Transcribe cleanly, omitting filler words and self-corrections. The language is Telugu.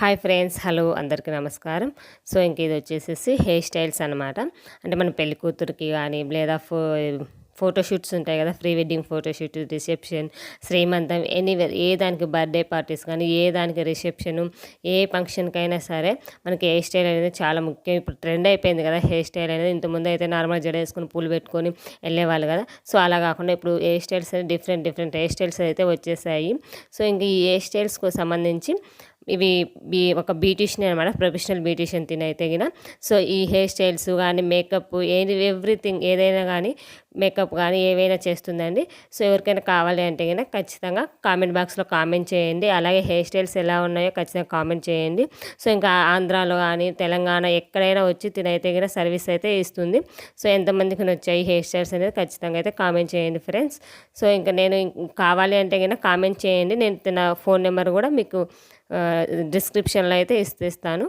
హాయ్ ఫ్రెండ్స్, హలో అందరికీ నమస్కారం. సో ఇంక ఇది వచ్చేసేసి హెయిర్ స్టైల్స్ అనమాట. అంటే మన పెళ్లి కూతురికి కానీ లేదా ఫోటోషూట్స్ ఉంటాయి కదా, ప్రీ వెడ్డింగ్ ఫోటోషూట్, రిసెప్షన్, శ్రీమంతం, ఎనీవేర్ ఏ దానికి బర్త్డే పార్టీస్ కానీ ఏ దానికి రిసెప్షను, ఏ ఫంక్షన్కైనా సరే మనకి హెయిర్ స్టైల్ అనేది చాలా ముఖ్యం. ఇప్పుడు ట్రెండ్ అయిపోయింది కదా హెయిర్ స్టైల్ అనేది. ఇంతకుముందు అయితే నార్మల్ జడ వేసుకొని పూలు పెట్టుకొని వెళ్ళేవాళ్ళు కదా. సో అలా కాకుండా ఇప్పుడు hair styles different different hair styles అయితే వచ్చేసాయి. సో ఇంక ఈ హెయిర్ స్టైల్స్కు సంబంధించి ఇవి ఒక బ్యూటీషియన్ అనమాట, ప్రొఫెషనల్ బ్యూటీషియన్ తినైతే గిన. సో ఈ హెయిర్ స్టైల్స్ కానీ మేకప్ ఎవ్రీథింగ్ ఏదైనా కానీ మేకప్ కానీ ఏవైనా చేస్తుందండి. సో ఎవరికైనా కావాలి అంటే గిన ఖచ్చితంగా కామెంట్ బాక్స్లో కామెంట్ చేయండి. అలాగే హెయిర్ స్టైల్స్ ఎలా ఉన్నాయో ఖచ్చితంగా కామెంట్ చేయండి. సో ఇంకా ఆంధ్రాలో కానీ తెలంగాణ ఎక్కడైనా వచ్చి తినైతే గిన సర్వీస్ అయితే ఇస్తుంది. సో ఎంతమందికి వచ్చాయి హెయిర్ స్టైల్స్ అనేది ఖచ్చితంగా అయితే కామెంట్ చేయండి ఫ్రెండ్స్. సో ఇంకా నేను కావాలి అంటే గిన కామెంట్ చేయండి. నేను తన ఫోన్ నెంబర్ కూడా మీకు డిస్క్రిప్షన్లో అయితే ఇస్తాను.